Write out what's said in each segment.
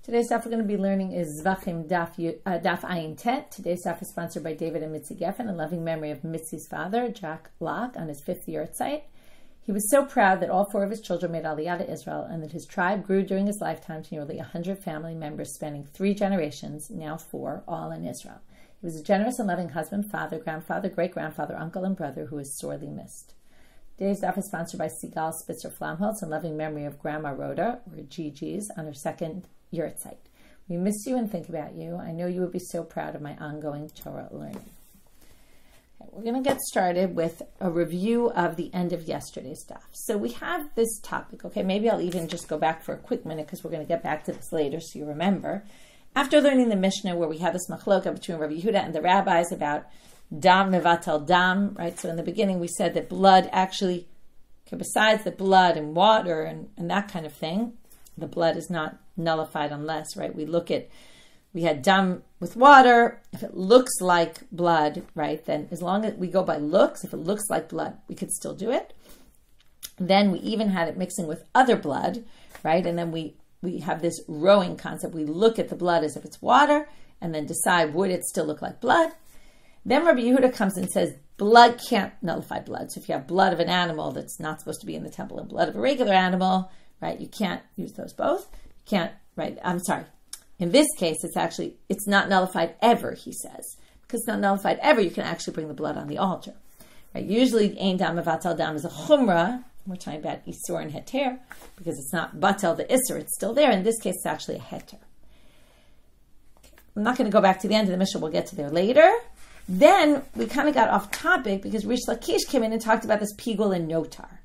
Today's stuff we're going to be learning is Zevachim Daf Ayin Tet. Today's stuff is sponsored by David and Mitzi Geffen in loving memory of Mitzi's father, Jack Locke, on his 5th year at site. He was so proud that all 4 of his children made Aliyah to Israel and that his tribe grew during his lifetime to nearly 100 family members spanning 3 generations, now 4, all in Israel. He was a generous and loving husband, father, grandfather, great-grandfather, uncle, and brother who is sorely missed. Today's stuff is sponsored by Sigal Spitzer Flamholtz in loving memory of Grandma Rhoda, or Gigi's, on her 2nd year at site. We miss you and think about you. I know you would be so proud of my ongoing Torah learning. Okay, we're going to get started with a review of the end of yesterday's stuff. So we have this topic. Okay, maybe I'll even just go back for a quick minute because we're going to get back to this later so you remember. After learning the Mishna where we had this machloka between Rabbi Yehuda and the rabbis about dam mevatel dam, right? So in the beginning we said that blood actually, okay, besides the blood and water and that kind of thing, the blood is not nullified unless, right, we had dam with water. If it looks like blood, right, then as long as we go by looks, if it looks like blood, we could still do it. Then we even had it mixing with other blood, right, and then we have this rowing concept. We look at the blood as if it's water and then decide, would it still look like blood? Then Rabbi Yehuda comes and says, blood can't nullify blood. So if you have blood of an animal that's not supposed to be in the temple and blood of a regular animal, right, you can't use those both. You can't, right, I'm sorry. In this case, it's not nullified ever, he says. Because it's not nullified ever, you can actually bring the blood on the altar. Right? Usually, ein dam mevatel dam is a chumrah. We're talking about isur and heter, because it's not batel the isur, it's still there. In this case, it's actually a heter. Okay. I'm not going to go back to the end of the Mishna, we'll get to there later. Then we kind of got off topic because Reish Lakish came in and talked about this pigul and notar,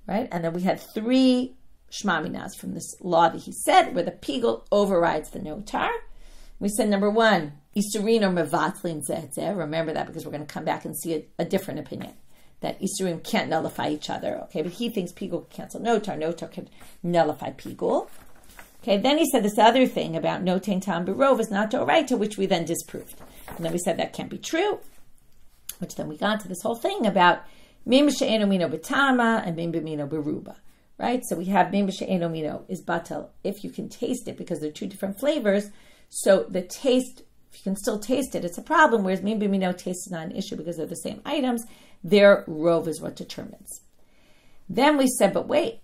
right? And then we had 3 shmaminas from this law that he said where the pigul overrides the notar. We said number 1, isurin or mevatlin zetzeh. Remember that because we're going to come back and see a different opinion. That isurim can't nullify each other, okay? But he thinks pigul can cancel notar. Notar can nullify pigul. Okay, then he said this other thing about notain tam berov is not doraita, which we then disproved. And then we said that can't be true, which then we got to this whole thing about mim she'eno mino betama and mim b'mino beruba, right? So we have mim she'eno mino is batel if you can taste it because they're 2 different flavors. So the taste, if you can still taste it, it's a problem, whereas mim b'mino taste is not an issue because they're the same items. Their rov is what determines. Then we said, but wait,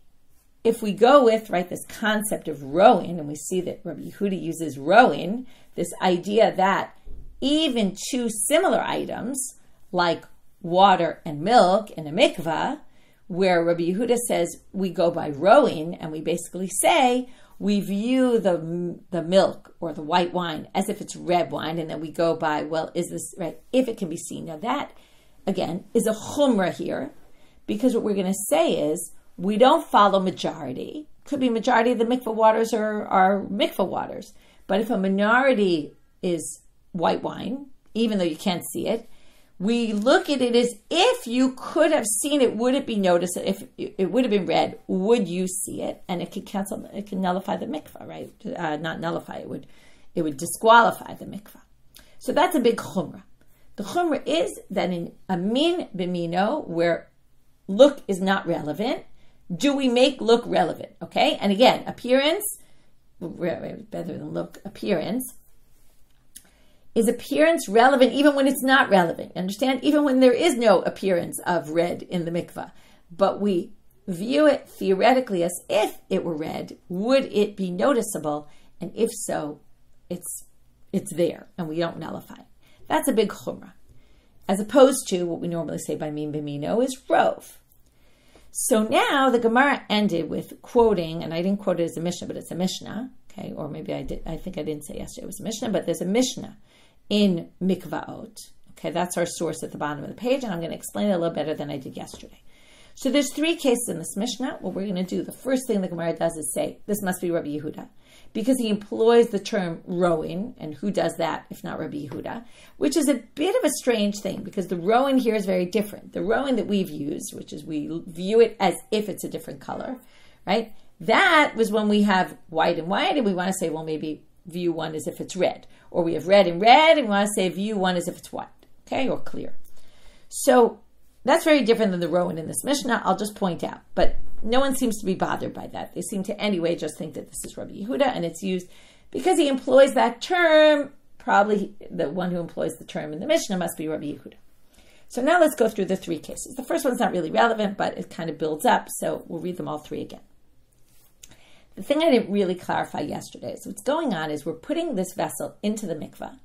if we go with, right, this concept of rowing, and we see that Rabbi Yehuda uses rowing, this idea that even 2 similar items, like water and milk in a mikveh, where Rabbi Yehuda says we go by rowing, and we basically say we view the milk or the white wine as if it's red wine, and then we go by, well, is this right? If it can be seen. Now that, again, is a chumrah here, because what we're going to say is we don't follow majority. Could be majority of the mikveh waters are mikveh waters, but if a minority is white wine, even though you can't see it, we look at it as if you could have seen it, would it be noticed? If it would have been red, would you see it? And it could cancel, it can nullify the mikveh, right? Not nullify, it would disqualify the mikveh. So that's a big chumrah. The chumrah is that in a min b'mino, where look is not relevant, do we make look relevant? Okay? And again, appearance, better than look, appearance, is appearance relevant even when it's not relevant? Understand? Even when there is no appearance of red in the mikveh. But we view it theoretically as if it were red, would it be noticeable? And if so, it's there and we don't nullify. That's a big chumrah. As opposed to what we normally say by min b'mino is rov. So now the Gemara ended with quoting, and I didn't quote it as a Mishnah, but it's a Mishna. Okay, or maybe I did. I think I didn't say yesterday it was a Mishnah, but there's a Mishna in Mikvaot. Okay, that's our source at the bottom of the page, and I'm going to explain it a little better than I did yesterday. So there's 3 cases in this Mishnah. What we're going to do, the first thing the Gemara does is say, this must be Rabbi Yehuda, because he employs the term rowing, and who does that if not Rabbi Yehuda, which is a bit of a strange thing, because the rowing here is very different. The rowing that we've used, which is we view it as if it's a different color, right? That was when we have white and white, and we want to say, well, maybe view one as if it's red. Or we have red and red, and we want to say view one as if it's white, okay, or clear. So that's very different than the rowing in this Mishnah, I'll just point out. But no one seems to be bothered by that. They seem to anyway just think that this is Rabbi Yehuda, and it's used Because he employs that term, probably the one who employs the term in the Mishna must be Rabbi Yehuda. So now let's go through the three cases. The first one's not really relevant, but it kind of builds up, so we'll read them all three again. The thing I didn't really clarify yesterday is what's going on is we're putting this vessel into the mikveh,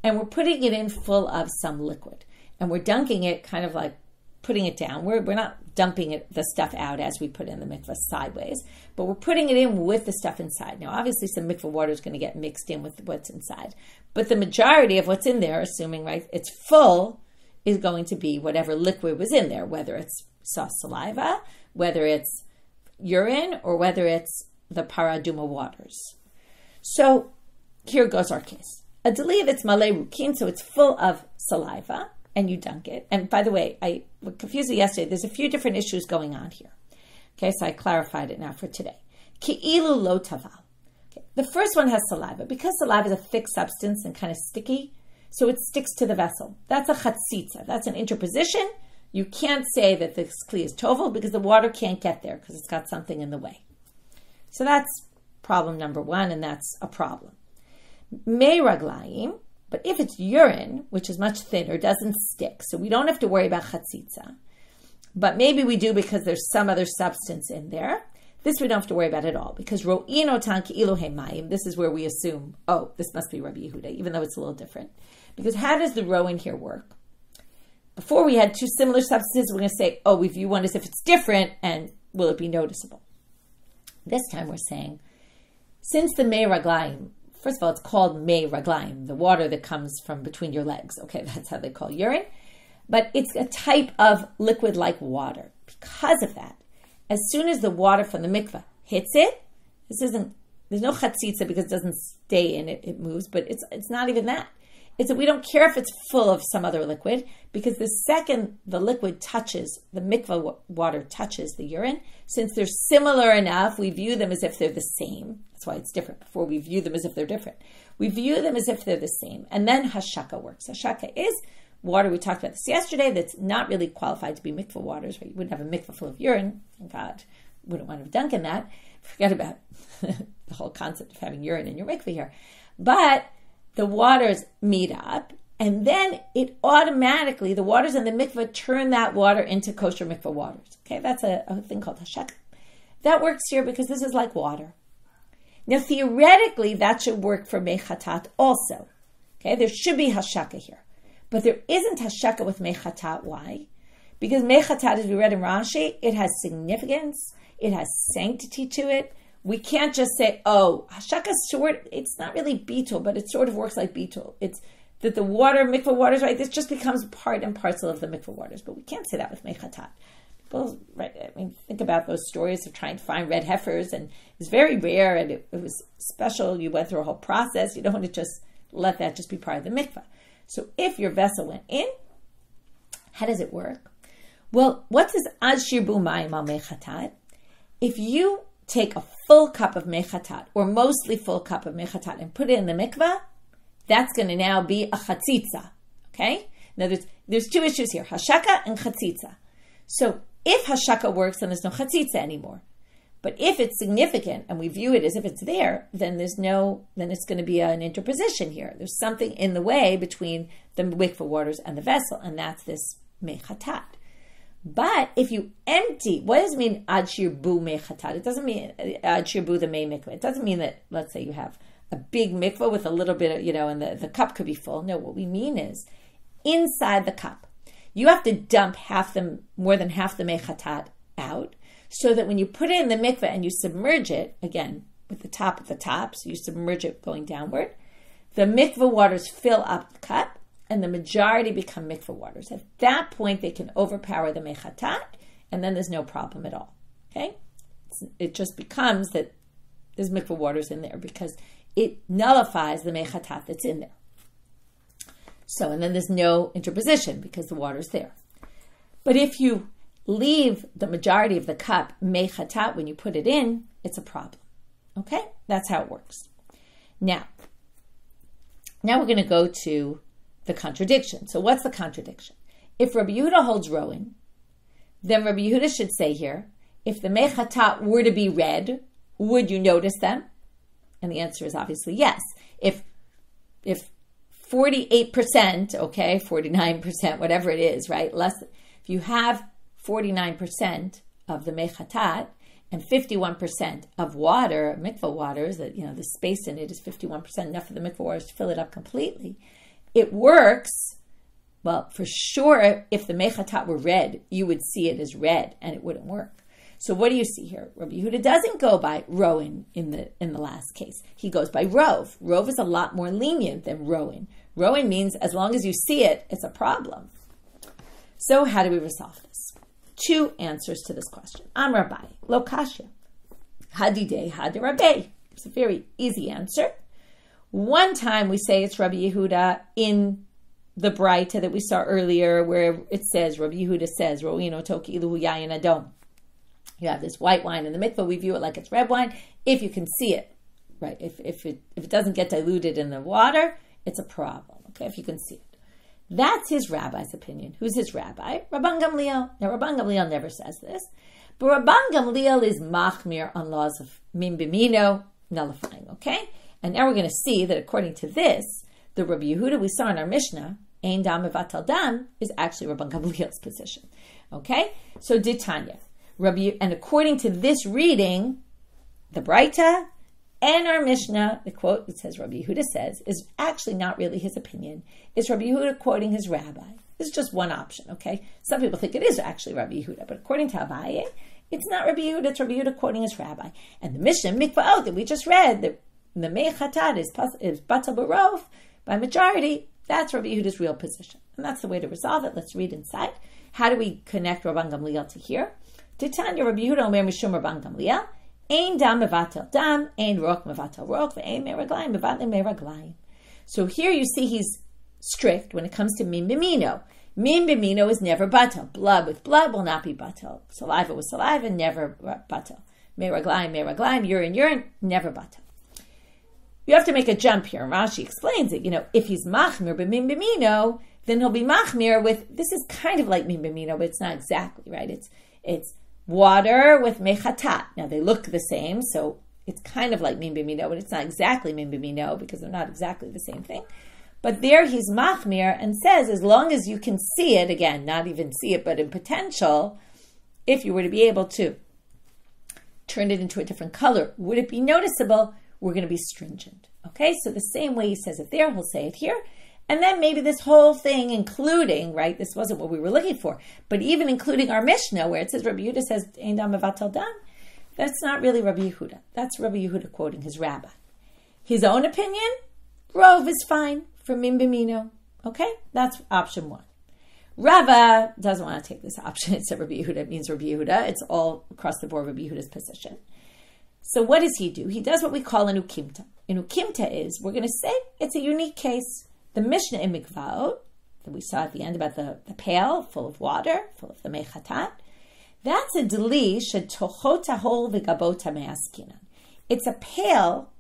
and we're putting it in full of some liquid. And we're dunking it, kind of like putting it down. We're not dumping the stuff out as we put in the mikveh sideways, but we're putting it in with the stuff inside. Now, obviously, some mikveh water is going to get mixed in with what's inside. But the majority of what's in there, assuming it's full, is going to be whatever liquid was in there, whether it's saliva, whether it's urine, or whether it's the paraduma waters. So here goes our case. A deli that's malay rukin, so it's full of saliva, and you dunk it. And by the way, I was confused yesterday. There's a few different issues going on here. Okay, so I clarified it now for today. Ki'ilu lo taval. Okay, the first one has saliva. Because saliva is a thick substance and kind of sticky, so it sticks to the vessel. That's a chatzitza. That's an interposition. You can't say that this kli is tovel because the water can't get there because it's got something in the way. So that's problem number one, and that's a problem. Mei raglayim, but if it's urine, which is much thinner, doesn't stick, so we don't have to worry about chatzitza. But maybe we do because there's some other substance in there. This we don't have to worry about at all, because ro'ino tan ki'ilu hemayim, this is where we assume, oh, this must be Rabbi Yehuda, even though it's a little different. Because how does the row in here work? Before we had two similar substances, we're going to say, oh, we view one as if it's different, and will it be noticeable? This time we're saying, since the mei raglayim, first of all, it's called mei raglayim, the water that comes from between your legs. Okay, that's how they call urine. But it's a type of liquid like water. Because of that, as soon as the water from the mikveh hits it, there's no chatzitza because it doesn't stay in it, it moves, but it's not even that. It's that we don't care if it's full of some other liquid, because the second the liquid touches, the mikveh water touches the urine, since they're similar enough, we view them as if they're the same. That's why it's different. Before we view them as if they're different. We view them as if they're the same. And then hashaka works. Hashaka is water, we talked about this yesterday, that's not really qualified to be mikveh waters, right? You wouldn't have a mikveh full of urine. Thank God, wouldn't want to dunk in that. Forget about the whole concept of having urine in your mikveh here. But the waters meet up, and then it automatically, the waters in the mikveh turn that water into kosher mikveh waters. Okay, that's a thing called hashaka. That works here because this is like water. Now, theoretically, that should work for mechatat also. Okay, there should be hashaka here. But there isn't hashaka with mechatat. Why? Because mechatat, as we read in Rashi, it has significance, it has sanctity to it. We can't just say, oh, hashaka it's not really beetle, but it sort of works like beetle. It's that the water, mikveh waters, right, this just becomes part and parcel of the mikveh waters. But we can't say that with mechatat. People, right, I mean, think about those stories of trying to find red heifers, and it's very rare, and it was special. You went through a whole process. You don't want to just let that just be part of the mikveh. So if your vessel went in, how does it work? Well, what does ad shirbu mayim al mechatat? If you take a full cup of mechatat, or mostly full cup of mechatat, and put it in the mikveh, that's going to now be a chatzitza. Okay? Now there's two issues here, hashaka and chatzitza. So if hashaka works, then there's no chatzitza anymore. But if it's significant and we view it as if it's there, then it's going to be an interposition here. There's something in the way between the mikveh waters and the vessel, and that's this mechatat. But if you empty, what does it mean ad shirbu mechatat? It doesn't mean ad shirbu the mei mikveh. It doesn't mean that, let's say you have a big mikveh with a little bit of, and the cup could be full. No, what we mean is inside the cup, you have to dump more than half the mechatat out, so that when you put it in the mikveh and you submerge it, again, with the top at the top, so you submerge it going downward, the mikveh waters fill up the cup, and the majority become mikveh waters. At that point, they can overpower the mechatat, and then there's no problem at all. Okay? It just becomes that there's mikveh waters in there, because it nullifies the mechatat that's in there. So, and then there's no interposition, because the water's there. But if you leave the majority of the cup mechatat when you put it in, it's a problem. Okay? That's how it works. Now we're going to go to the contradiction. So what's the contradiction? If Rabbi Yehuda holds rowing, then Rabbi Yehuda should say here, if the mechatat were to be red, would you notice them? And the answer is obviously yes. If 48%, okay, 49%, whatever it is, right? If you have 49% of the mechatat and 51% of water, mikveh waters, that the space in it is 51%, enough of the mikveh waters to fill it up completely, it works. Well, for sure, if the mechatat were red, you would see it as red, and it wouldn't work. So what do you see here? Rabbi Yehuda doesn't go by roin in the last case. He goes by rov. Rov is a lot more lenient than roin. Roin means as long as you see it, it's a problem. So how do we resolve this? 2 answers to this question. Am Rabbi, lo kasha. Hadidei hadirabbe. It's a very easy answer. One time we say it's Rabbi Yehuda in the braita that we saw earlier, where it says, Rabbi Yehuda says, Ro'ino toki iluhu yayin adom. You have this white wine in the mikveh, we view it like it's red wine, if you can see it, right? If it doesn't get diluted in the water, it's a problem, okay, if you can see it. That's his rabbi's opinion. Who's his rabbi? Rabban Gamliel. Now, Rabban Gamliel never says this, but Rabban Gamliel is machmir on laws of min b'mino, nullifying, okay? And now we're going to see that according to this, the Rabbi Yehuda we saw in our Mishna, ein dam mevatel dam, is actually Rabban Gamliel's position, okay? So, Ditanya. And according to this reading, the braita and our Mishnah, the quote that says Rabbi Yehuda says, is actually not really his opinion. It's Rabbi Yehuda quoting his rabbi. This is just one option, okay? Some people think it is actually Rabbi Yehuda, but according to Abaye, it's not Rabbi Yehuda, it's Rabbi Yehuda quoting his rabbi. And the Mishnah, Mikvaot, that we just read, the mechatat is batal barov, by majority, that's Rabbi Yehuda's real position. And that's the way to resolve it. Let's read inside. How do we connect Rabban Gamliel to here? Titanya Rabbi Yehuda Omer Mishum Rabban Gamliel, Ein dam mevatel dam, ein rok mevatel rok, ve'ein meraglayim mevatel meraglayim. So here you see he's strict when it comes to min b'mino. Min b'mino is never batel. Blood with blood will not be batel. Saliva with saliva, never batel. Meraglayim, meraglayim, urine, never batel. You have to make a jump here. Rashi explains it. If he's machmir b'min b'mino, then he'll be machmir with, this is kind of like min b'mino, but it's not exactly, right? It's water with mechatat. Now they look the same, so it's kind of like min b'mino, but it's not exactly min b'mino because they're not exactly the same thing. But there he's machmir and says, as long as you can see it, again, not even see it, but in potential, if you were to be able to turn it into a different color, would it be noticeable? We're going to be stringent. Okay, so the same way he says it there, he'll say it here. And then maybe this whole thing, including, right, this wasn't what we were looking for, but even including our Mishnah, where it says Rabbi Yehuda says, Ein dam mevatel dam, that's not really Rabbi Yehuda. That's Rabbi Yehuda quoting his rabbi. His own opinion, rov is fine for min b'mino. Okay, that's option 1. Rava doesn't want to take this option. It's Rabbi Yehuda, it means Rabbi Yehuda. It's all across the board Rabbi Yehuda's position. So what does he do? He does what we call an ukimta. An ukimta is, we're going to say, it's a unique case. The Mishnah in Mikvaot, that we saw at the end about the pail full of water, full of the mechatat, that's a deli shetocho tahol v'gabot me'askinan. It's a pail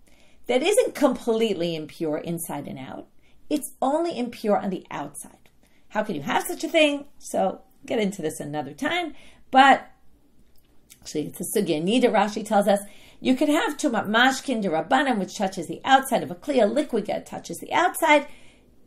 that isn't completely impure inside and out. It's only impure on the outside. How can you have such a thing? So, get into this another time. But, actually, it's a sugya nida, Rashi tells us. You could have tumat mashkin derabanan, which touches the outside of a kli, a liquid that touches the outside.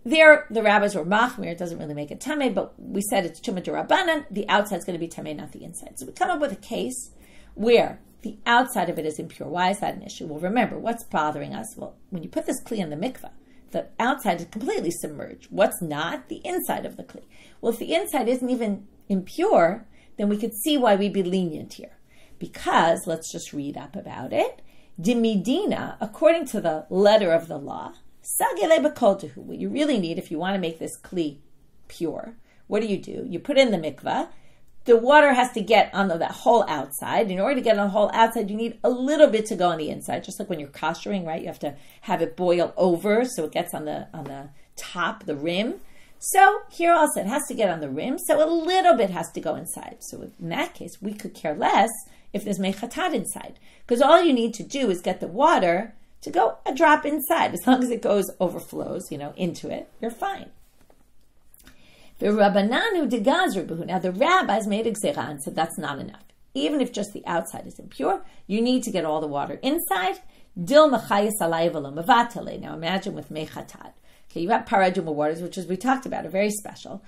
There, the rabbis were machmir. It doesn't really make it tameh, but we said it's tumat derabanan. The outside is going to be tameh, not the inside. So we come up with a case where the outside of it is impure. Why is that an issue? Well, remember, what's bothering us? Well, when you put this kli in the mikveh, the outside is completely submerged. What's not? The inside of the kli. Well, if the inside isn't even impure, then we could see why we'd be lenient here. Because, let's just read up about it. Dimidina, according to the letter of the law, what you really need if you want to make this kli pure, what do? You put in the mikveh. The water has to get on that whole outside. In order to get on the whole outside, you need a little bit to go on the inside. Just like when you're koshering, right? You have to have it boil over so it gets on the top, the rim. So here also, it has to get on the rim, so a little bit has to go inside. So in that case, we could care less if there's mechatat inside. Because all you need to do is get the water to go a drop inside. As long as it overflows, into it, you're fine. Now the rabbis made a gzera and said that's not enough. Even if just the outside is impure, you need to get all the water inside Dil mechayis alay v'lo mevatele. Now imagine with mechatat. Okay, you have paraduma waters, which as we talked about, are very special.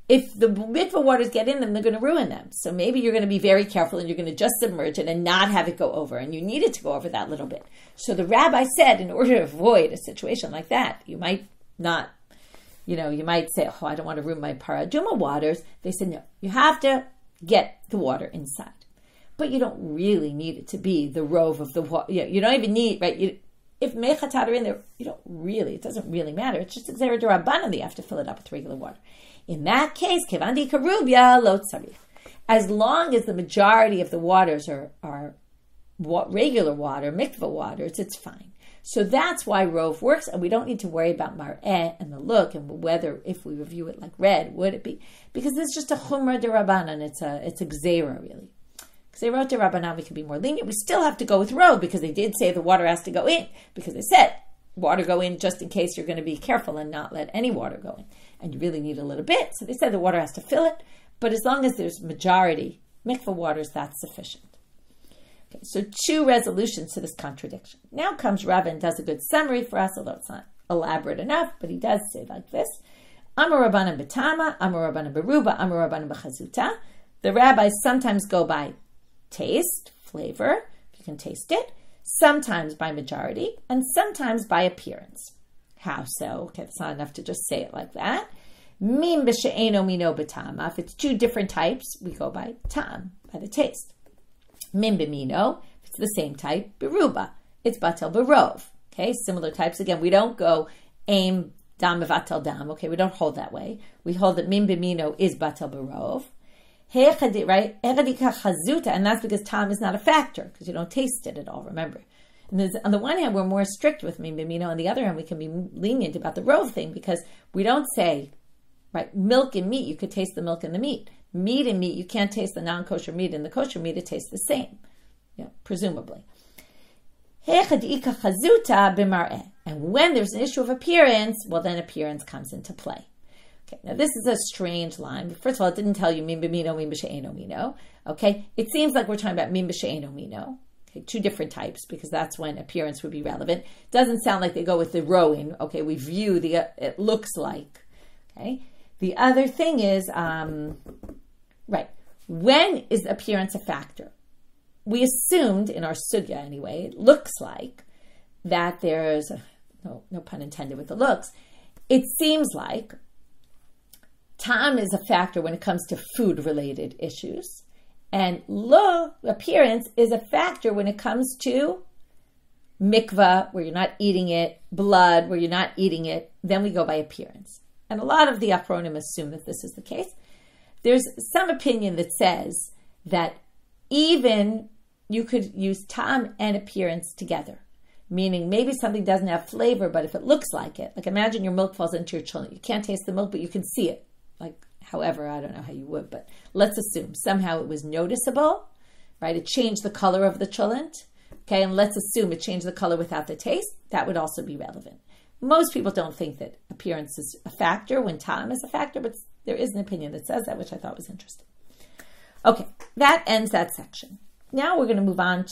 If the mikveh waters get in them, they're going to ruin them. So maybe you're going to be very careful and you're going to just submerge it and not have it go over. And you need it to go over that little bit. So the rabbi said, in order to avoid a situation like that, you might not, you might say, I don't want to ruin my paraduma waters. They said, no, you have to get the water inside. But you don't really need it to be the rove of the water. You don't even need, right? If mechatat are in there, it doesn't really matter. It's just exera d'Rabbanan that you have to fill it up with regular water. In that case, kevandi karubya lo tzarich. As long as the majority of the waters are regular water, mikveh waters, it's fine. So that's why rove works, and we don't need to worry about maror and the look and whether, if we review it like red, would it be? Because it's just a chumra d'Rabbanan. It's a gzera, really. Because they wrote d'Rabbanan, we can be more lenient. We still have to go with rove because they did say the water has to go in, because they said water go in just in case you're going to be careful and not let any water go in. And you really need a little bit. So they said the water has to fill it. But as long as there's majority mikveh waters, that's sufficient. Okay, so 2 resolutions to this contradiction. Now comes Rava and does a good summary for us, although it's not elaborate enough, but he does say like this. Amar Rabbanan b'tama, Amar Rabbanan b'ruba, Amar Rabbanan b'chazuta. The rabbis sometimes go by taste, flavor, if you can taste it, sometimes by majority, and sometimes by appearance. How so? Okay, it's not enough to just say it like that. Min b'she'eno mino b'tama. If it's 2 different types, we go by tam, by the taste. Min b'mino, if it's the same type, b'ruba. It's batel b'rov. Okay, similar types. Again, we don't go aim dam batel dam. Okay, we don't hold that way. We hold that min b'mino is batel b'rov. Right? And that's because tam is not a factor, because you don't taste it at all, remember. And on the one hand, we're more strict with min b'mino. On the other hand, we can be lenient about the rove thing, because we don't say, right, milk and meat, you could taste the milk and the meat. Meat and meat, you can't taste the non-kosher meat and the kosher meat, it tastes the same, presumably. And when there's an issue of appearance, well, then appearance comes into play. Okay, now this is a strange line. First of all, it didn't tell you min b'mino, min b'she'eno mino. Okay, it seems like we're talking about min b'she'eno mino. Okay, 2 different types, because that's when appearance would be relevant. Doesn't sound like they go with the rowing. Okay, we view it looks like. Okay, the other thing is, right, when is appearance a factor? We assumed in our sugya anyway, it looks like that there's, no pun intended with the looks, it seems like time is a factor when it comes to food-related issues. And appearance is a factor when it comes to mikveh, where you're not eating it, blood, where you're not eating it. Then we go by appearance. And a lot of the Achronim assume that this is the case. There's some opinion that says that even you could use time and appearance together. Meaning maybe something doesn't have flavor, but if it looks like it, like imagine your milk falls into your cholent. You can't taste the milk, but you can see it. Like, however, I don't know how you would, but let's assume somehow it was noticeable, right? It changed the color of the cholent, okay? And let's assume it changed the color without the taste. That would also be relevant. Most people don't think that appearance is a factor when time is a factor, but there is an opinion that says that, which I thought was interesting. Okay, that ends that section. Now we're going to move on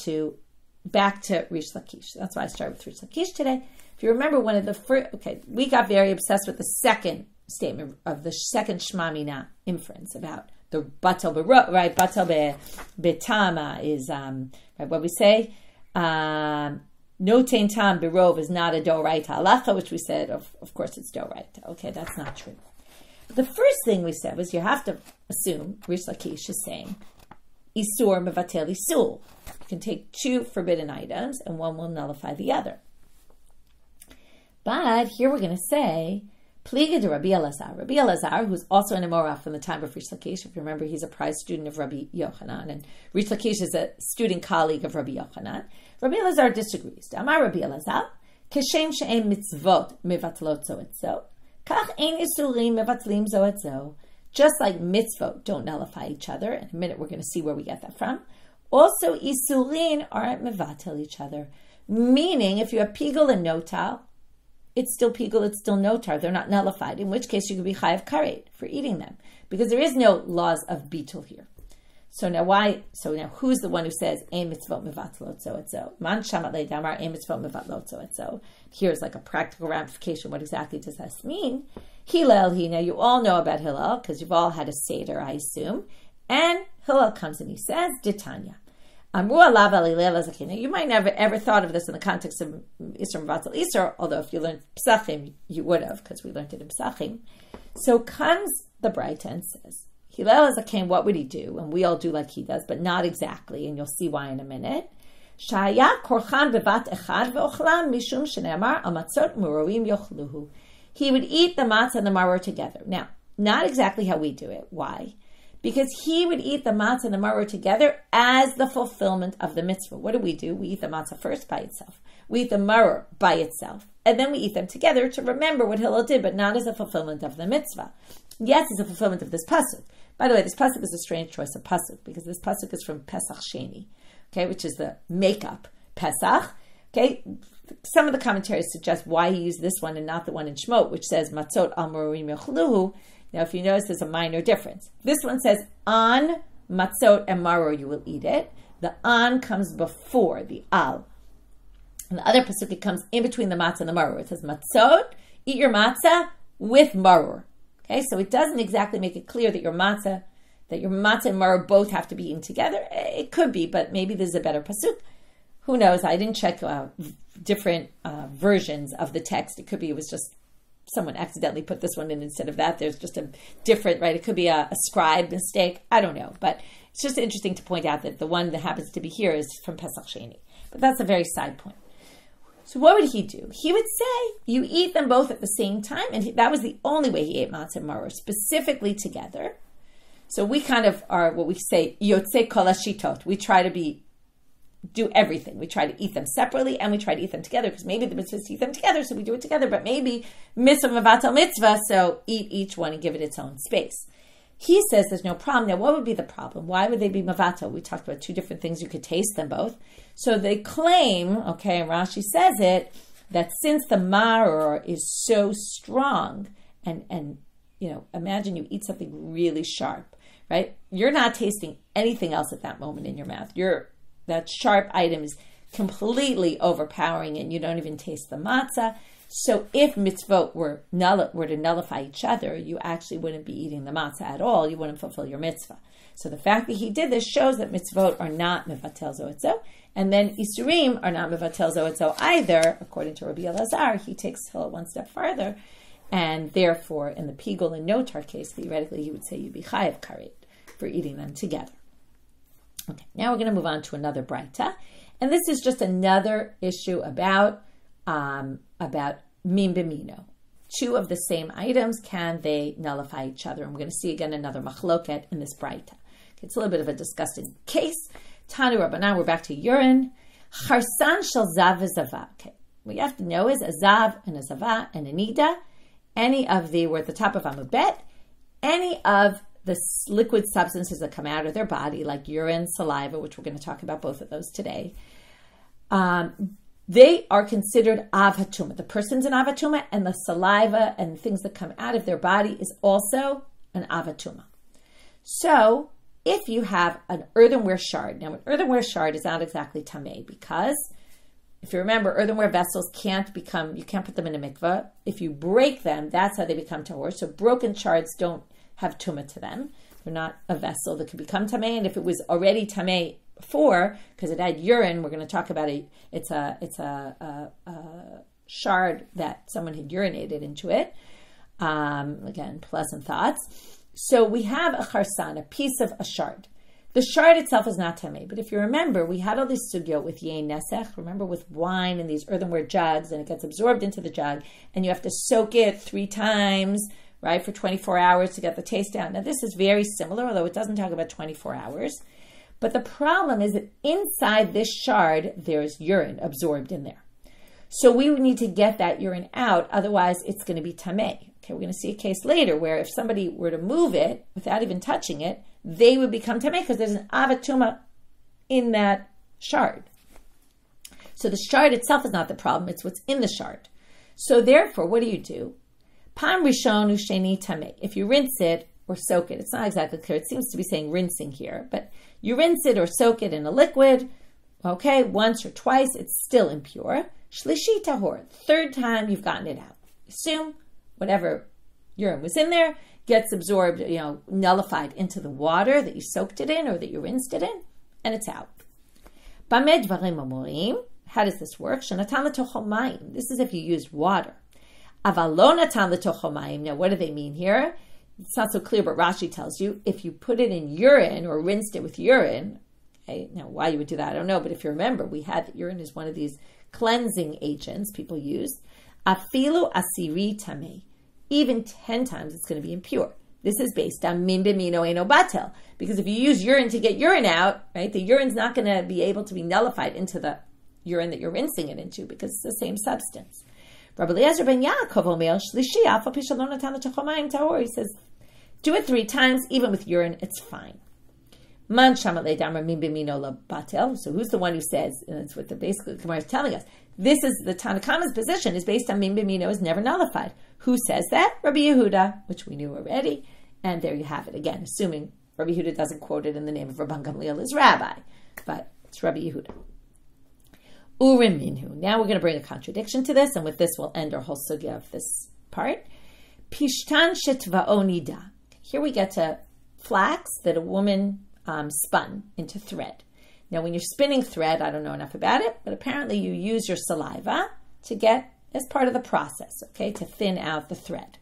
back to Reish Lakish. That's why I started with Reish Lakish today. If you remember one of the first, we got very obsessed with the second statement of the second Shema Mina inference about the batel b'ro, right? Batel b'tama is, right, what we say, no tain tam b'rov is not a doraita halacha, which we said, of course it's doraita. Okay, that's not true. The first thing we said was you have to assume, Reish Lakish is saying, isur mevatel isul. You can take 2 forbidden items and one will nullify the other. But here we're going to say, pliga de Rabbi Elazar. Rabbi Elazar, who's also an Amorah from the time of Reish Lakish. If you remember, he's a prize student of Rabbi Yochanan, and Reish Lakish is a student colleague of Rabbi Yochanan. Rabbi Elazar disagrees. Amar Rabbi Elazar, keshem she'en mitzvot mevatlot zo et zo, kach ein isurim mevatlim zo et zo. Just like mitzvot don't nullify each other, in a minute we're going to see where we get that from, also isurin aren't mevatel each other. Meaning, if you have pigul and notar, it's still pigul, it's still notar. They're not nullified, in which case you could be chayav karet for eating them, because there is no laws of bitul here. So now why? So now who's the one who says ein mitzvot mevatlot zo et zo? Man shamat le damar ein mitzvot mevatlot zo et zo. Here's like a practical ramification. What exactly does this mean? Hillel, now you all know about Hillel because you've all had a seder, I assume. And Hillel comes and he says, Ditanya. Now you might never ever thought of this in the context of Isra Mevatel Isra, although if you learned Pesachim, you would have, because we learned it in Pesachim. So comes the braita and says, Hillel is a king, what would he do? And we all do like he does, but not exactly, and you'll see why in a minute. Shaya korchan bevat echad ve'ochlan mishum shenemar amatzot muroim yochluhu. He would eat the matzah and the maror together. Now, not exactly how we do it. Why? Because he would eat the matzah and the maror together as the fulfillment of the mitzvah. What do? We eat the matzah first by itself. We eat the maror by itself. And then we eat them together to remember what Hillel did, but not as a fulfillment of the mitzvah. Yes, it's a fulfillment of this pasuk. By the way, this pasuk is a strange choice of pasuk, because this pasuk is from Pesach Sheni, okay, which is the makeup Pesach. Okay, some of the commentaries suggest why he used this one and not the one in Shemot, which says matzot al marorim yochluhu. Now, if you notice, there's a minor difference. This one says on matzot and maror you will eat it. The on comes before the al. And the other pasuk, it comes in between the matzah and the maror. It says matzot, eat your matzah with maror. Okay, so it doesn't exactly make it clear that your matzah and maror both have to be eaten together. It could be, but maybe there's a better pasuk. Who knows? I didn't check different versions of the text. It could be it was just someone accidentally put this one in instead of that. There's just a different, right? It could be a scribe mistake. I don't know. But it's just interesting to point out that the one that happens to be here is from Pesach Sheni. But that's a very side point. So what would he do? He would say, you eat them both at the same time. And that was the only way he ate matzah and maror, specifically together. So we kind of are what we say, yotzei kol hashitot. We try to do everything. We try to eat them separately and we try to eat them together, because maybe the mitzvah is to eat them together, so we do it together, but maybe mitzvah mevatel mitzvah, so eat each one and give it its own space. He says there's no problem. Now, what would be the problem? Why would they be mevatel? We talked about two different things. You could taste them both. So they claim, okay, and Rashi says it, that since the maror is so strong, and imagine you eat something really sharp, right? You're not tasting anything else at that moment in your mouth. That sharp item is completely overpowering and you don't even taste the matzah. So if mitzvot were to nullify each other, you actually wouldn't be eating the matzah at all. You wouldn't fulfill your mitzvah. So the fact that he did this shows that mitzvot are not mevatel zo et zo, and then isurim are not mevatel zo et zo either. According to Rabbi Elazar, he takes Hillel one step further, and therefore in the pigul and notar case, theoretically he would say you'd be chayav karet for eating them together. Okay, now we're going to move on to another braita, and this is just another issue about min b'mino. Two of the same items, can they nullify each other? And we're going to see again another machloket in this braita. Okay, it's a little bit of a disgusting case. Tanu Rabbanan, we're back to urine. Charsan shel zav v'zava. Okay, what you have to know is a zav and a zava and a nida. Any of we're at the top of Amud Bet, any of the liquid substances that come out of their body, like urine, saliva, which we're going to talk about both of those today, they are considered av hatuma. The person's an av hatuma, and the saliva and things that come out of their body is also an av hatuma. So if you have an earthenware shard, now an earthenware shard is not exactly tamei, because if you remember, earthenware vessels you can't put them in a mikveh. If you break them, that's how they become tahor. So broken shards don't have tumah to them. They're not a vessel that could become tamei, and if it was already tamei before, because it had urine, we're going to talk about it. It's a shard that someone had urinated into it. Again, pleasant thoughts. So we have a charsan, a piece of a shard. The shard itself is not tamei, but if you remember, we had all this sugyot with yein nesech. Remember, with wine and these earthenware jugs, and it gets absorbed into the jug, and you have to soak it 3 times, right, for 24 hours to get the taste out. Now, this is very similar, although it doesn't talk about 24 hours. But the problem is that inside this shard, there's urine absorbed in there. So we would need to get that urine out, otherwise it's going to be tamei. Okay, we're going to see a case later where if somebody were to move it without even touching it, they would become tamei because there's an avatuma in that shard. So the shard itself is not the problem, it's what's in the shard. So therefore, what do? Pan rishon usheni tamei. If you rinse it, or soak it. It's not exactly clear. It seems to be saying rinsing here, but you rinse it or soak it in a liquid, okay, once or twice, it's still impure. Shlishi tahor, third time you've gotten it out. Assume whatever urine was in there gets absorbed, nullified into the water that you soaked it in or that you rinsed it in, and it's out. Bameh dvarim amorim. How does this work? Shenatan l'tocho mayim. This is if you used water. Aval lo natan l'tocho mayim. Now, what do they mean here? It's not so clear, but Rashi tells you if you put it in urine or rinsed it with urine. Okay, now, why you would do that, I don't know. But if you remember, we had that urine is one of these cleansing agents people use. Afilu asiri tamei. Even 10 times it's going to be impure. This is based on min b'mino eno batel. Because if you use urine to get urine out, right, the urine's not going to be able to be nullified into the urine that you're rinsing it into because it's the same substance. Rabbi Elazar ben Yaakov omer shlishi alfa pishalon natan l'tochomayim tahor. He says, do it 3 times, even with urine, it's fine. Man shamalei damar min b'mino batel. So who's the one who says, and that's what basically the Gemara is telling us, this is the Tanakhama's position is based on min b'mino is never nullified. Who says that? Rabbi Yehuda, which we knew already. And there you have it. Again, assuming Rabbi Yehuda doesn't quote it in the name of Rabban Gamliel as rabbi, but it's Rabbi Yehuda. Urim minhu. Now we're going to bring a contradiction to this, and with this we'll end our whole sugya of this part. Pishtan shetva'o nida. Here we get to flax that a woman spun into thread. Now when you're spinning thread, I don't know enough about it, but apparently you use your saliva to get, as part of the process, okay, to thin out the thread.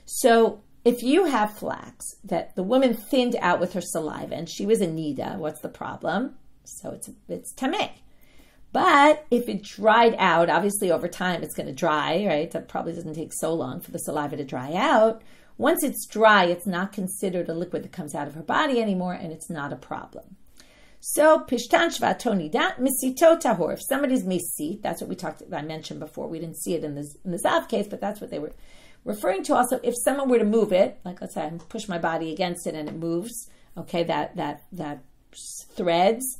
So if you have flax that the woman thinned out with her saliva and she was a nida, what's the problem? So it's tameh. But if it dried out, obviously over time it's going to dry, right? That probably doesn't take so long for the saliva to dry out. Once it's dry, it's not considered a liquid that comes out of her body anymore, and it's not a problem. So, pishtan shvato nida misito tahor. If somebody's misit, that's what I mentioned before. We didn't see it in the Zav case, but that's what they were referring to. Also, if someone were to move it, like let's say I push my body against it and it moves, okay, that threads,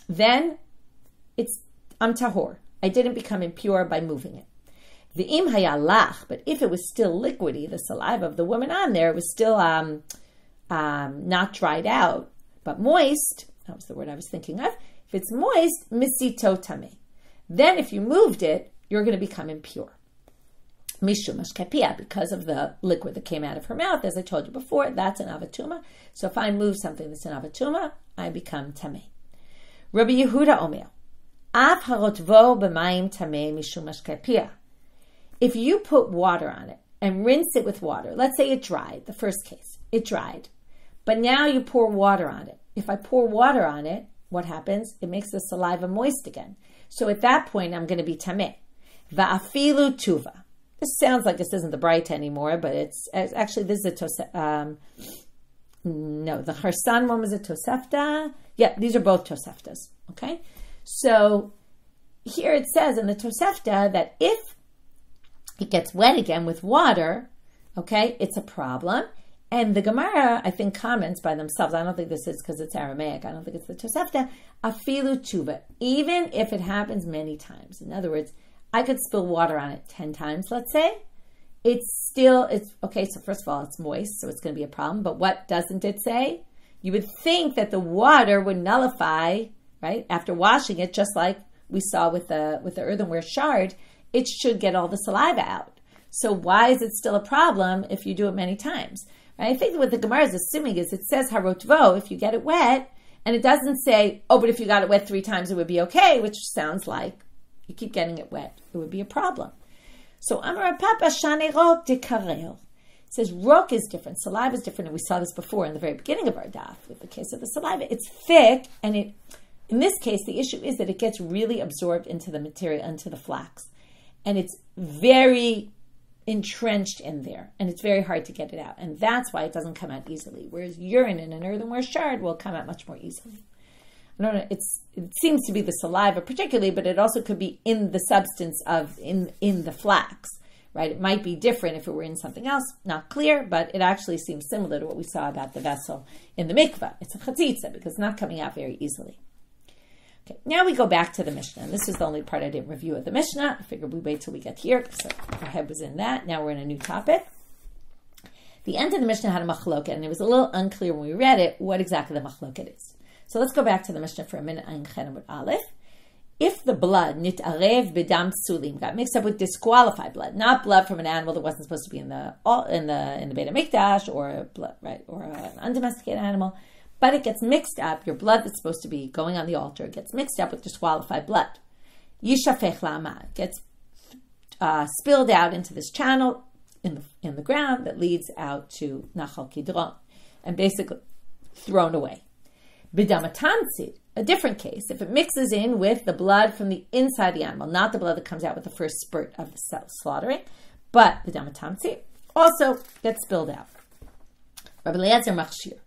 then I'm tahor. I didn't become impure by moving it. V'im hayalach, but if it was still liquidy, the saliva of the woman on there was still not dried out, but moist. That was the word I was thinking of. If it's moist, misito tameh. Then if you moved it, you're going to become impure. Mishum mashkapia, because of the liquid that came out of her mouth, as I told you before, that's an avatuma. So if I move something that's an avatuma, I become tameh. Rabbi Yehuda omer, af harotvo b'mayim tameh mishum mashkapia. If you put water on it and rinse it with water, let's say it dried, the first case, it dried, but now you pour water on it. If I pour water on it, what happens? It makes the saliva moist again. So at that point, I'm going to be tameh. Va'afilu tuva. This sounds like this isn't the braita anymore, but it's actually, this is a tosefta. No, the Harsan one was a tosefta. Yeah, these are both toseftas. Okay? So here it says in the tosefta that if it gets wet again with water, okay, it's a problem. And the Gemara, I think, comments by themselves. I don't think this is because it's Aramaic. I don't think it's the Tosefta. Afilu tuva. Even if it happens many times. In other words, I could spill water on it 10 times, let's say. It's okay, so first of all, it's moist, so it's going to be a problem. But what doesn't it say? You would think that the water would nullify, right, after washing it, just like we saw with the earthenware shard. It should get all the saliva out. So why is it still a problem if you do it many times? Right? I think what the Gemara is assuming is it says harotvo, if you get it wet, and it doesn't say, oh, but if you got it wet 3 times, it would be okay, which sounds like you keep getting it wet. It would be a problem. So Amar Papa Shane Rok de Karel. It says rok is different, saliva is different, and we saw this before in the very beginning of our daf with the case of the saliva. It's thick, and in this case, the issue is that it gets really absorbed into the material, into the flax. And it's very entrenched in there, and it's very hard to get it out. And that's why it doesn't come out easily. Whereas urine in an earthenware shard will come out much more easily. I don't know, it seems to be the saliva particularly, but it also could be in the substance of, in the flax, right? It might be different if it were in something else, not clear, but it actually seems similar to what we saw about the vessel in the mikveh. It's a chatzitza because it's not coming out very easily. Okay, now we go back to the Mishna, and this is the only part I didn't review of the Mishna. I figured we'd wait till we get here, so our head was in that. Now we're in a new topic. The end of the Mishnah had a machloket, and it was a little unclear when we read it what exactly the machloket is. So let's go back to the Mishnah for a minute. If the blood nitarev b'dam psulim got mixed up with disqualified blood, not blood from an animal that wasn't supposed to be in the Beit HaMikdash, or blood, right, or an undomesticated animal, but it gets mixed up. Your blood that's supposed to be going on the altar gets mixed up with disqualified blood. Yishafech la'ama gets spilled out into this channel in the ground that leads out to Nachal Kidron, and basically thrown away. B'damatansid, a different case, if it mixes in with the blood from the inside of the animal, not the blood that comes out with the first spurt of the slaughtering, but b'damatansid also gets spilled out. Rabbi Elazar machshir.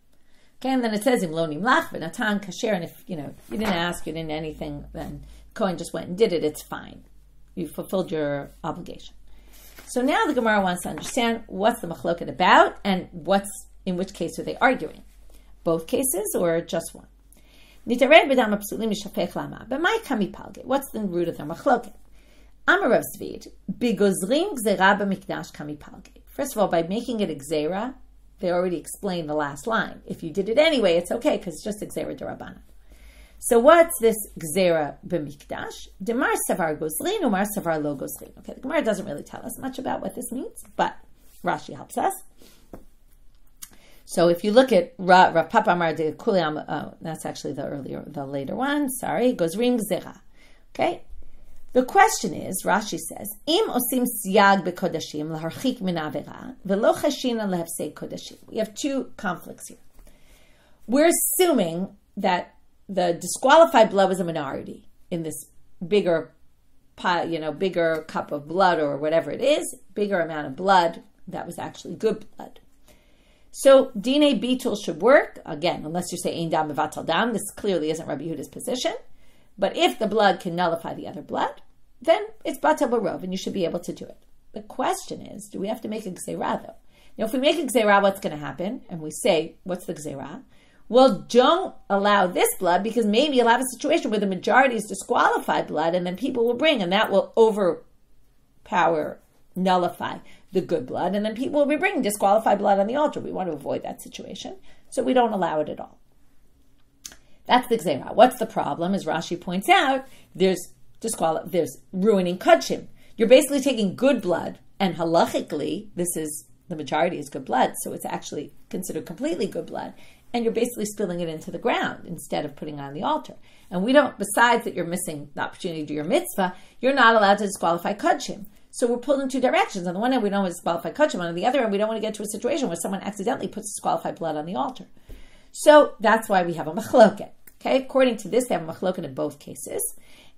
Okay, and then it says im lo nimlach v'natan kasher, and if you didn't ask, you didn't anything, then Kohen just went and did it, it's fine. You fulfilled your obligation. So now the Gemara wants to understand what's the machloket about, and in which case are they arguing? Both cases or just one? What's the root of their machloket? Amarav Zvid, bigozrim gzera b'mikdash kamipalge. First of all, by making it a gzera, they already explained the last line. If you did it anyway, it's okay because it's just a gzera d'Rabbanan. So what's this gzera b'mikdash? Demar savar gozrin, umar savar lo gozrin. Okay, the Gemara doesn't really tell us much about what this means, but Rashi helps us. So if you look at Rav Papa Amar de Kuliam, that's actually the later one. Sorry, gozrim gzera. Okay. The question is, Rashi says, Im osim siyag bekodashim laharchik min avera velo chashina lehafsei kodashim. We have two conflicts here. We're assuming that the disqualified blood was a minority in this bigger cup of blood or whatever it is, bigger amount of blood that was actually good blood. So Dine Bitul should work, again, unless you say Ein Dam Mevatal Dam. This clearly isn't Rabbi Yehuda's position. But if the blood can nullify the other blood, then it's Batal Barov, and you should be able to do it. The question is, do we have to make a Gzeirah, though? Now, if we make a Gzeirah, what's going to happen? And we say, what's the Gzeirah? Well, don't allow this blood, because maybe you'll have a situation where the majority is disqualified blood, and then people will bring, and that will overpower, nullify the good blood, and then people will be bringing disqualified blood on the altar. We want to avoid that situation, so we don't allow it at all. That's the Gzeirah. What's the problem? As Rashi points out, there's ruining Kodshim. You're basically taking good blood, and halachically, the majority is good blood, so it's actually considered completely good blood, and you're basically spilling it into the ground instead of putting it on the altar. And besides that you're missing the opportunity to do your mitzvah, you're not allowed to disqualify Kodshim. So we're pulled in two directions. On the one hand, we don't want to disqualify Kodshim. On the other hand, we don't want to get to a situation where someone accidentally puts disqualified blood on the altar. So that's why we have a machloket. Okay, according to this, they have a machloket in both cases.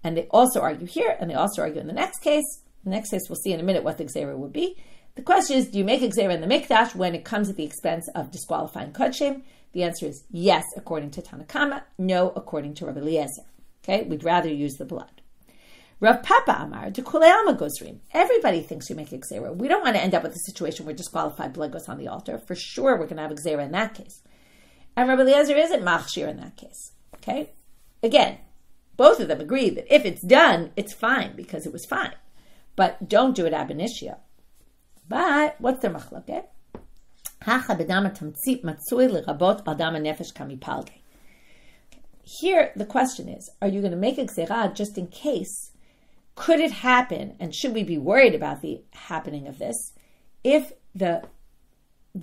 And they also argue here, and they also argue in the next case. The next case, we'll see in a minute what the gzera would be. The question is, do you make a gzera in the mikdash when it comes at the expense of disqualifying Kodshim? The answer is yes, according to Tanakama, no, according to Rabbi Elazar. Okay, we'd rather use the blood. Rav Papa Amar, de Kuleama Gozrim. Everybody thinks you make a gzera. We don't want to end up with a situation where disqualified blood goes on the altar. For sure, we're going to have a gzera in that case. And Rabbi Elazar isn't machshir in that case. Okay? Again, both of them agree that if it's done, it's fine because it was fine. But don't do it ab initio. But what's their machloket? Here, the question is, are you going to make a gzera just in case? Could it happen, and should we be worried about the happening of this, if the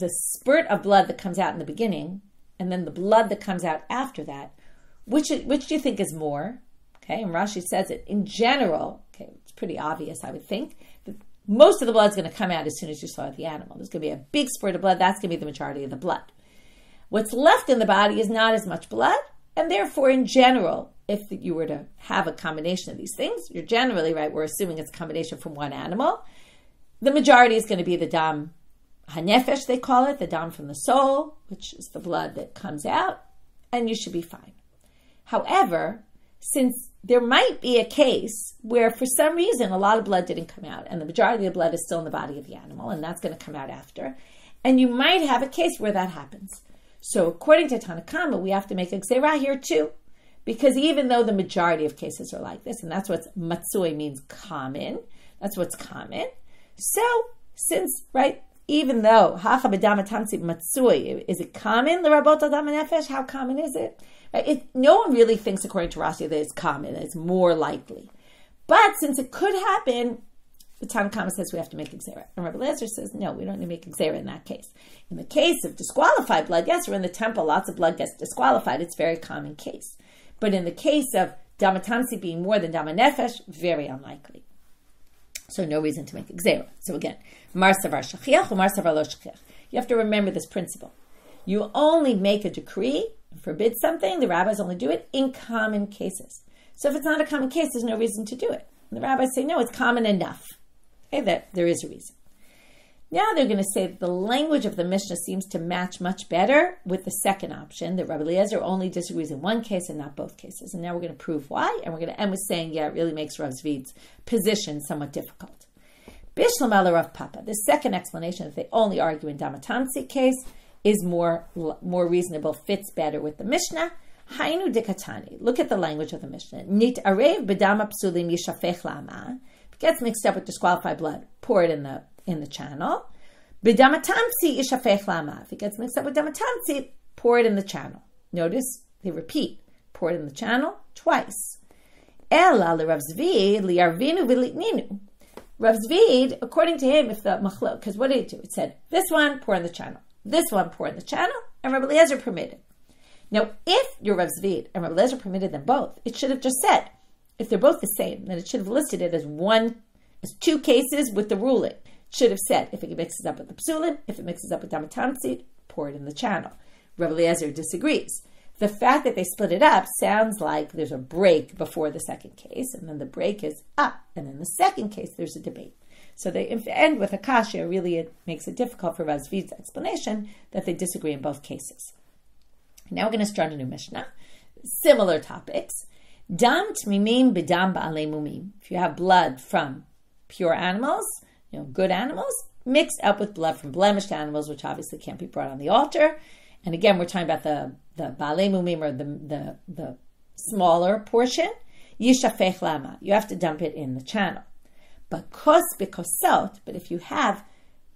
spurt of blood that comes out in the beginning, and then the blood that comes out after that, which do you think is more? Okay, and Rashi says it in general. Okay, it's pretty obvious, I would think, that most of the blood is going to come out as soon as you slaughter the animal. There's going to be a big spurt of blood. That's going to be the majority of the blood. What's left in the body is not as much blood, and therefore, in general, if you were to have a combination of these things, you're generally right. We're assuming it's a combination from one animal. The majority is going to be the dam hanefesh, they call it, the dam from the soul, which is the blood that comes out, and you should be fine. However, since there might be a case where for some reason a lot of blood didn't come out and the majority of the blood is still in the body of the animal and that's going to come out after, and you might have a case where that happens. So according to Tanakama, we have to make a gzera here too, because even though the majority of cases are like this, and that's what matzui means, common, that's what's common. So since, right, even though hacha b'dam tamtzi matzui, is it common l'rabot adam nefesh? How common is it? Right? No one really thinks, according to Rashi, that it's common. It's more likely. But since it could happen, the Tanna Kama says we have to make Gzera. And Rabbi Elazar says, no, we don't need to make Gzera in that case. In the case of disqualified blood, yes, we're in the temple, lots of blood gets disqualified. It's a very common case. But in the case of Damatamsi being more than Dama Nefesh, very unlikely. So no reason to make Gzera. So again, Mar Savar Shachiach or Mar Savar Lo Shachiach. You have to remember this principle. You only make a decree, forbid something, the rabbis only do it in common cases. So if it's not a common case, there's no reason to do it. And the rabbis say, no, it's common enough. Okay, that there is a reason. Now they're going to say that the language of the Mishnah seems to match much better with the second option, that Rabbi Elazar only disagrees in one case and not both cases. And now we're going to prove why, and we're going to end with saying, yeah, it really makes Rav Zvid's position somewhat difficult. Bishlam ala Rav Papa, the second explanation that they only argue in Damatamsi case is more reasonable, fits better with the Mishnah. Hainu dikatani. Look at the language of the Mishnah. Nit arev b'dama psulim yishafech lama. Gets mixed up with disqualified blood, pour it in the channel. B'damatamtzi ishafech lama. If it gets mixed up with damatamtzi, pour it in the channel. Notice they repeat, pour it in the channel twice. Ela l'Rav Zvid li'arvinu v'litninu. Rav Zvid, according to him, if the machlok, because what did it do? It said this one pour in the channel, this one pour in the channel, and Rabbi Elazar permitted. Now, if you're Rav Zvid and Rabbi Elazar permitted them both, it should have just said, if they're both the same, then it should have listed it as two cases with the ruling. It should have said, if it mixes up with the psulim, if it mixes up with damatamtzi, pour it in the channel. Rabbi Elazar disagrees. The fact that they split it up sounds like there's a break before the second case, and then the break is up, and in the second case, there's a debate. So they end with a kasha. Really, it makes it difficult for Rav Zvid's explanation that they disagree in both cases. Now we're going to start a new Mishnah. Similar topics. Dam tmimim b'dam ba'alei mumim. If you have blood from pure animals, good animals, mixed up with blood from blemished animals, which obviously can't be brought on the altar. And again, we're talking about the ba'alei mumim, or the smaller portion. Yishafech lama. You have to dump it in the channel. But kos b'kosot. But if you have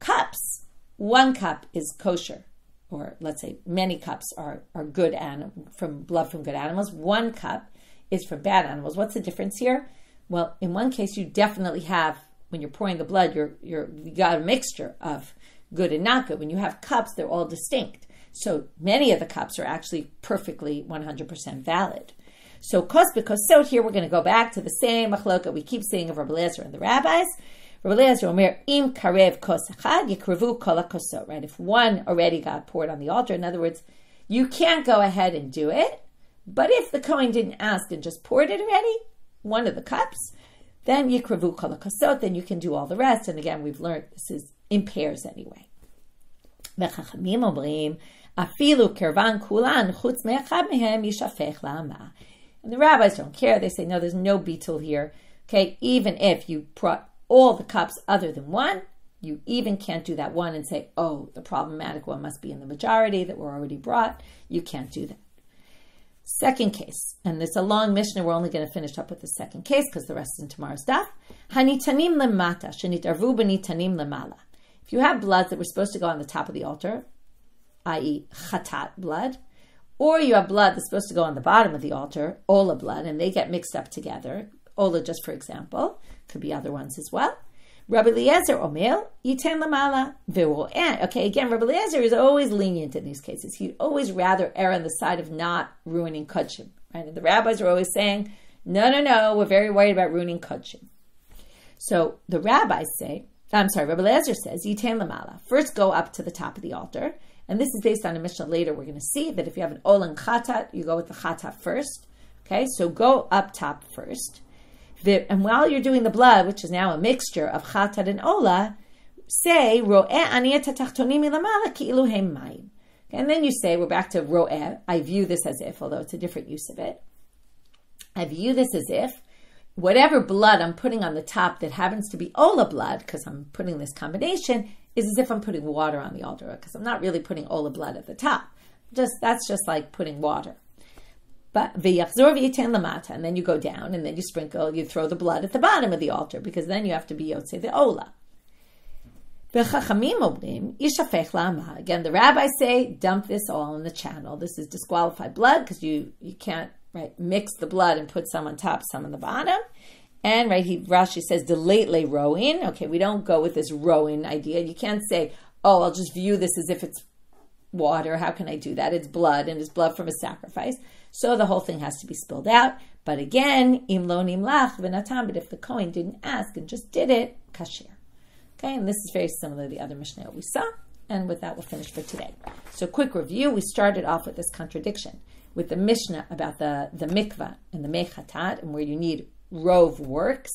cups, one cup is kosher, or let's say many cups are good from blood from good animals. One cup is from bad animals. What's the difference here? Well, in one case, you definitely have, when you're pouring the blood, you got a mixture of good and not good. When you have cups, they're all distinct. So many of the cups are actually perfectly 100% valid. So kos b'kosot, here we're going to go back to the same machloka we keep seeing of Rabbi Elazar and the rabbis. Rabbi Elazar omer im karev kos echad yikrevu kol hakosot. Right? If one already got poured on the altar, in other words, you can't go ahead and do it. But if the Kohen didn't ask and just poured it already, one of the cups, then yikrevu kol hakosot, then you can do all the rest. And again, we've learned this is in pairs anyway. V'chachamim omrim afilu kervan kulan chutz me'achad mehem yishafech la'ama. And the rabbis don't care. They say, no, there's no bitul here. Okay, even if you brought all the cups other than one, you even can't do that one and say, oh, the problematic one must be in the majority that were already brought. You can't do that. Second case, and it's a long Mishnah. We're only going to finish up with the second case because the rest is in tomorrow's daf. Hanitanim lemata shenitarvu b'nitanim lemala. If you have bloods that were supposed to go on the top of the altar, i.e. chatat blood, or you have blood that's supposed to go on the bottom of the altar, ola blood, and they get mixed up together. Ola, just for example, could be other ones as well. Rabbi Elazar omer yiten lamala v'ro'eh. Okay, again, Rabbi Elazar is always lenient in these cases. He'd always rather err on the side of not ruining kodshim. Right? And the rabbis are always saying, no, we're very worried about ruining kodshim. So the rabbis say, Rabbi Elazar says, yiten lamala. First go up to the top of the altar. And this is based on a Mishnah later. We're going to see that if you have an ola and chatat, you go with the chatat first. Okay, so go up top first. And while you're doing the blood, which is now a mixture of chatat and ola, say, ro'eh aniyat hatachtonim milamala ki'ilu hem mayim. And then you say, we're back to ro'eh. I view this as if, although it's a different use of it. I view this as if whatever blood I'm putting on the top that happens to be ola blood, because I'm putting this combination, is as if I'm putting water on the altar, because I'm not really putting ola blood at the top. That's just like putting water. But v'yachzor v'yiten lamata, and then you go down, and then you sprinkle, you throw the blood at the bottom of the altar, because then you have to be yotzei the ola. Again, the rabbis say, dump this all in the channel. This is disqualified blood because you can't mix the blood and put some on top, some on the bottom. And Rashi says, delately rowing. Okay, we don't go with this rowing idea. You can't say, oh, I'll just view this as if it's water. How can I do that? It's blood, and it's blood from a sacrifice. So the whole thing has to be spilled out. But again, im lo nimlach v'natam, but if the Kohen didn't ask and just did it, kasher. Okay, and this is very similar to the other Mishnah we saw. And with that, we'll finish for today. So quick review. We started off with this contradiction with the Mishnah about the mikveh and the mechatat, and where you need rov works.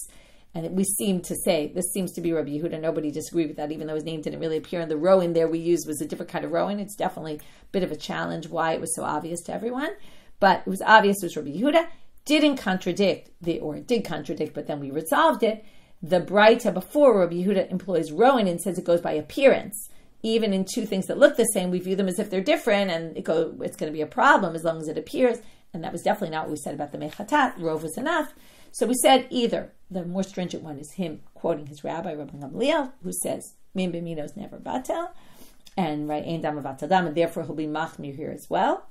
And we seem to say, this seems to be Rabbi Yehuda. Nobody disagreed with that, even though his name didn't really appear in the rowing there we used was a different kind of rowing. It's definitely a bit of a challenge why it was so obvious to everyone. But it was obvious it was Rabbi Yehuda. Did contradict, but then we resolved it. The braita before, Rabbi Yehuda employs rowing and says it goes by appearance. Even in two things that look the same, we view them as if they're different, and it's going to be a problem as long as it appears. And that was definitely not what we said about the mechatat. Rov was enough. So we said either the more stringent one is him quoting his rabbi, Rabban Gamliel, who says, min b'mino is never batel, and ein dam avatel dam, and therefore he'll be machmir here as well.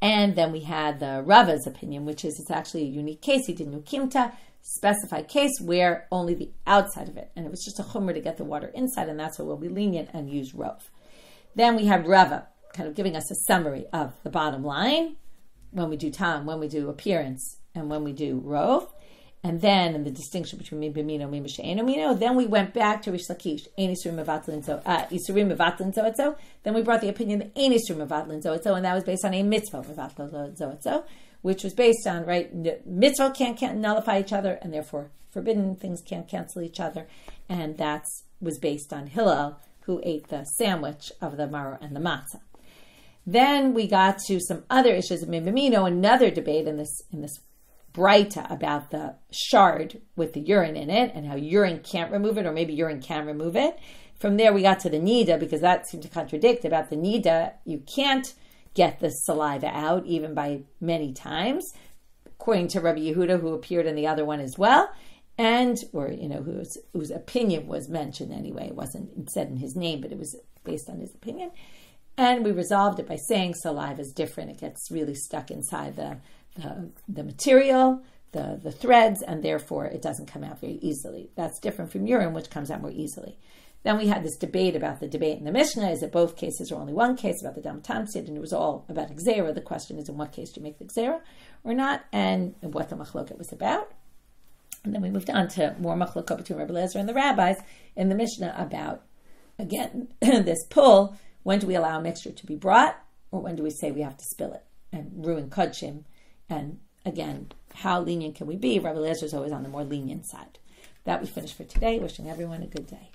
And then we had the Rava's opinion, which is it's actually a unique case. He did nukimta, specified case where only the outside of it, and it was just a chumrah to get the water inside, and that's what we'll be lenient and use rov. Then we have Rava, kind of giving us a summary of the bottom line when we do tam, when we do appearance, and when we do rov. And then in the distinction between min b'mino, min b'she'eno mino, then we went back to Reish Lakish, ein isurim mevatlin zoetzo. Then we brought the opinion that ein isurim mevatlin zoetzo, and that was based on a mitzvah mevatlin zoetzo, which was based on, mitzvot can't nullify each other, and therefore forbidden things can't cancel each other. And that was based on Hillel, who ate the sandwich of the maror and the matza. Then we got to some other issues of min b'mino, another debate in this braita about the shard with the urine in it and how urine can't remove it, or maybe urine can remove it. From there we got to the nida, because that seemed to contradict about the nida. You can't get the saliva out even by many times, according to Rabbi Yehuda, who appeared in the other one as well, and whose opinion was mentioned anyway. It wasn't said in his name, but it was based on his opinion. And we resolved it by saying saliva is different. It gets really stuck inside the material, the threads, and therefore it doesn't come out very easily. That's different from urine, which comes out more easily. Then we had this debate about the debate in the Mishna, is it both cases or only one case, about the dam tamsid, and it was all about gzera. The question is, in what case do you make the gzera or not, and what the machloket was about. And then we moved on to more machloket between Rabbi Elazar and the rabbis in the Mishnah about, again, this pull. When do we allow a mixture to be brought, or when do we say we have to spill it and ruin kodshim? And again, how lenient can we be? Rabbi Elazar is always on the more lenient side. That we finished for today. Wishing everyone a good day.